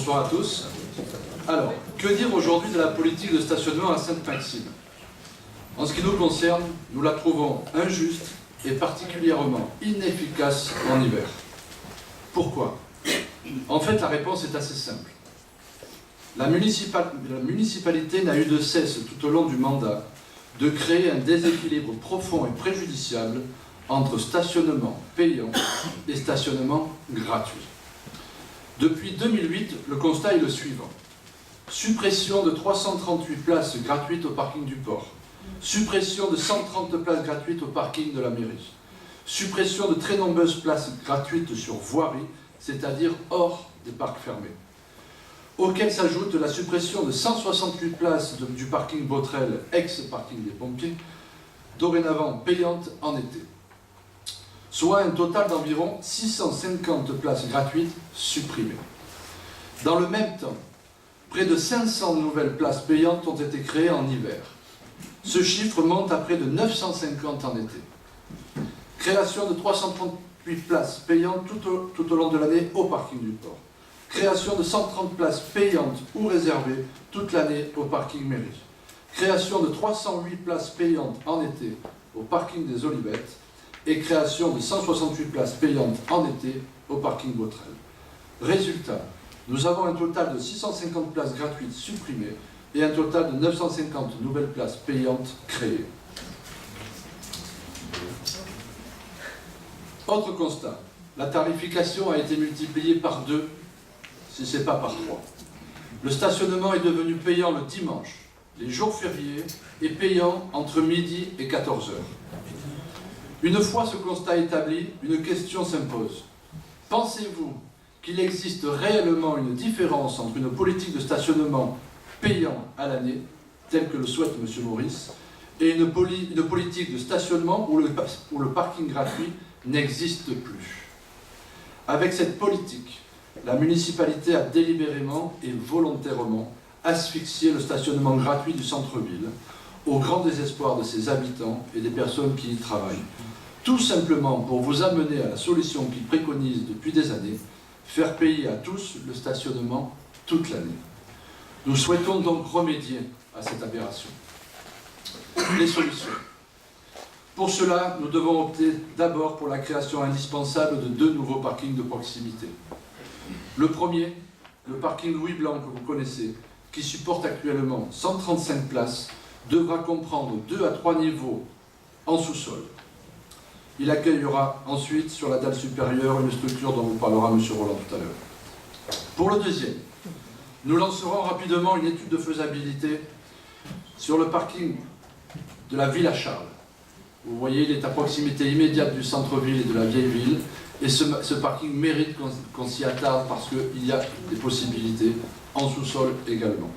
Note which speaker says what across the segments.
Speaker 1: Bonsoir à tous. Alors, que dire aujourd'hui de la politique de stationnement à Sainte-Maxime? En ce qui nous concerne, nous la trouvons injuste et particulièrement inefficace en hiver. Pourquoi? En fait, la réponse est assez simple. La municipalité n'a eu de cesse tout au long du mandat de créer un déséquilibre profond et préjudiciable entre stationnement payant et stationnement gratuit. Depuis 2008, le constat est le suivant. Suppression de 338 places gratuites au parking du port. Suppression de 130 places gratuites au parking de la mairie. Suppression de très nombreuses places gratuites sur voirie, c'est-à-dire hors des parcs fermés. Auquel s'ajoute la suppression de 168 places du parking Botrel, ex-parking des pompiers, dorénavant payante en été. Soit un total d'environ 650 places gratuites supprimées. Dans le même temps, près de 500 nouvelles places payantes ont été créées en hiver. Ce chiffre monte à près de 950 en été. Création de 338 places payantes tout au long de l'année au parking du port. Création de 130 places payantes ou réservées toute l'année au parking mairie. Création de 308 places payantes en été au parking des Olivettes et création de 168 places payantes en été au parking Botrel. Résultat, nous avons un total de 650 places gratuites supprimées et un total de 950 nouvelles places payantes créées. Autre constat, la tarification a été multipliée par 2, si ce n'est pas par 3. Le stationnement est devenu payant le dimanche, les jours fériés, et payant entre midi et 14 heures. Une fois ce constat établi, une question s'impose. Pensez-vous qu'il existe réellement une différence entre une politique de stationnement payant à l'année, telle que le souhaite M. Maurice, et une politique de stationnement où le parking gratuit n'existe plus? Avec cette politique, la municipalité a délibérément et volontairement asphyxié le stationnement gratuit du centre-ville, au grand désespoir de ses habitants et des personnes qui y travaillent. Tout simplement pour vous amener à la solution qu'il préconise depuis des années, faire payer à tous le stationnement toute l'année. Nous souhaitons donc remédier à cette aberration. Les solutions. Pour cela, nous devons opter d'abord pour la création indispensable de 2 nouveaux parkings de proximité. Le premier, le parking Louis Blanc que vous connaissez, qui supporte actuellement 135 places, devra comprendre 2 à 3 niveaux en sous-sol. Il accueillera ensuite sur la dalle supérieure une structure dont vous parlera M. Roland tout à l'heure. Pour le deuxième, nous lancerons rapidement une étude de faisabilité sur le parking de la Villa Charles. Vous voyez, il est à proximité immédiate du centre-ville et de la vieille ville, et ce parking mérite qu'on s'y attarde parce qu'il y a des possibilités en sous-sol également.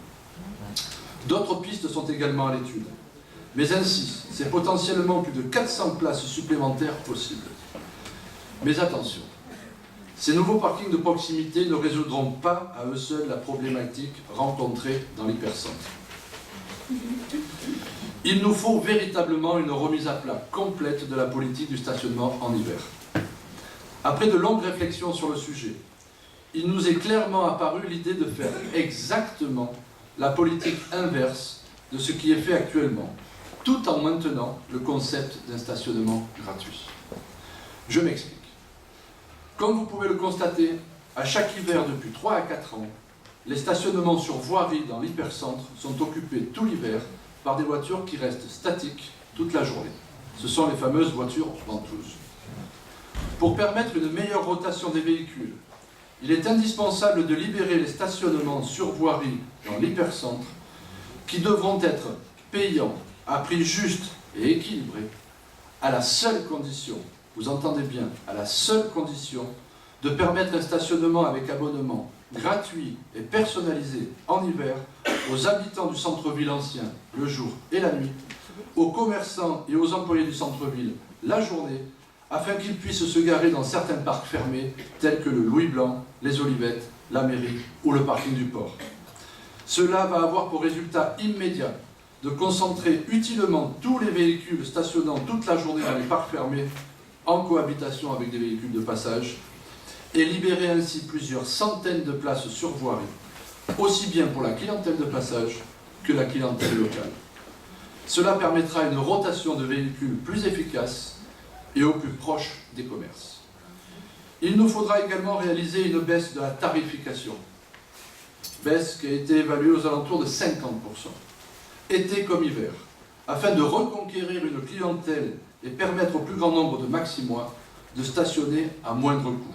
Speaker 1: D'autres pistes sont également à l'étude. Mais ainsi, c'est potentiellement plus de 400 places supplémentaires possibles. Mais attention, ces nouveaux parkings de proximité ne résoudront pas à eux seuls la problématique rencontrée dans l'hypercentre. Il nous faut véritablement une remise à plat complète de la politique du stationnement en hiver. Après de longues réflexions sur le sujet, il nous est clairement apparu l'idée de faire exactement la politique inverse de ce qui est fait actuellement, tout en maintenant le concept d'un stationnement gratuit. Je m'explique. Comme vous pouvez le constater, à chaque hiver depuis 3 à 4 ans, les stationnements sur voirie dans l'hypercentre sont occupés tout l'hiver par des voitures qui restent statiques toute la journée. Ce sont les fameuses voitures ventouses. Pour permettre une meilleure rotation des véhicules, il est indispensable de libérer les stationnements sur voirie dans l'hypercentre qui devront être payants à prix juste et équilibré, à la seule condition, vous entendez bien, à la seule condition de permettre un stationnement avec abonnement gratuit et personnalisé en hiver aux habitants du centre-ville ancien le jour et la nuit, aux commerçants et aux employés du centre-ville la journée, afin qu'ils puissent se garer dans certains parcs fermés tels que le Louis Blanc, les Olivettes, la mairie ou le parking du port. Cela va avoir pour résultat immédiat de concentrer utilement tous les véhicules stationnant toute la journée dans les parcs fermés en cohabitation avec des véhicules de passage et libérer ainsi plusieurs centaines de places sur voirie, aussi bien pour la clientèle de passage que la clientèle locale. Cela permettra une rotation de véhicules plus efficace et au plus proche des commerces. Il nous faudra également réaliser une baisse de la tarification, baisse qui a été évaluée aux alentours de 50%, été comme hiver, afin de reconquérir une clientèle et permettre au plus grand nombre de maximois de stationner à moindre coût.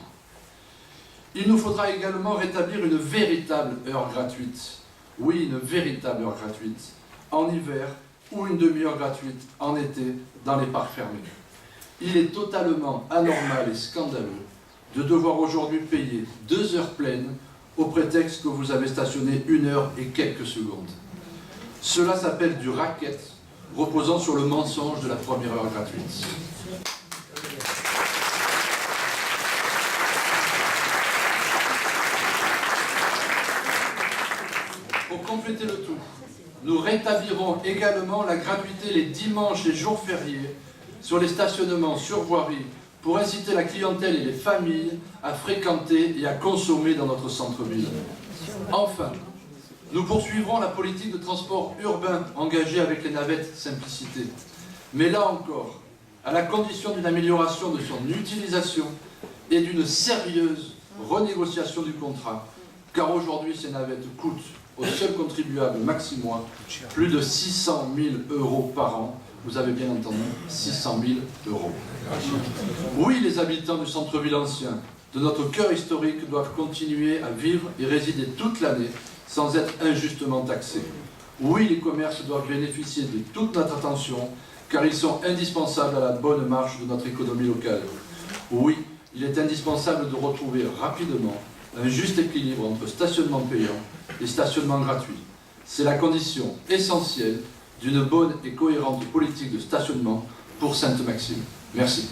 Speaker 1: Il nous faudra également rétablir une véritable heure gratuite. Oui, une véritable heure gratuite, en hiver ou une demi-heure gratuite en été dans les parcs fermés. Il est totalement anormal et scandaleux de devoir aujourd'hui payer 2 heures pleines au prétexte que vous avez stationné 1 heure et quelques secondes. Cela s'appelle du racket, reposant sur le mensonge de la première heure gratuite. Pour compléter le tout, nous rétablirons également la gratuité les dimanches et jours fériés sur les stationnements sur voirie pour inciter la clientèle et les familles à fréquenter et à consommer dans notre centre-ville. Enfin, nous poursuivrons la politique de transport urbain engagée avec les navettes Simplicité. Mais là encore, à la condition d'une amélioration de son utilisation et d'une sérieuse renégociation du contrat, car aujourd'hui ces navettes coûtent aux seuls contribuables maximois plus de 600 000 € par an. Vous avez bien entendu, 600 000 €. Oui, les habitants du centre-ville ancien, de notre cœur historique, doivent continuer à vivre et résider toute l'année sans être injustement taxés. Oui, les commerces doivent bénéficier de toute notre attention, car ils sont indispensables à la bonne marche de notre économie locale. Oui, il est indispensable de retrouver rapidement un juste équilibre entre stationnement payant et stationnement gratuit. C'est la condition essentielle d'une bonne et cohérente politique de stationnement pour Sainte-Maxime. Merci.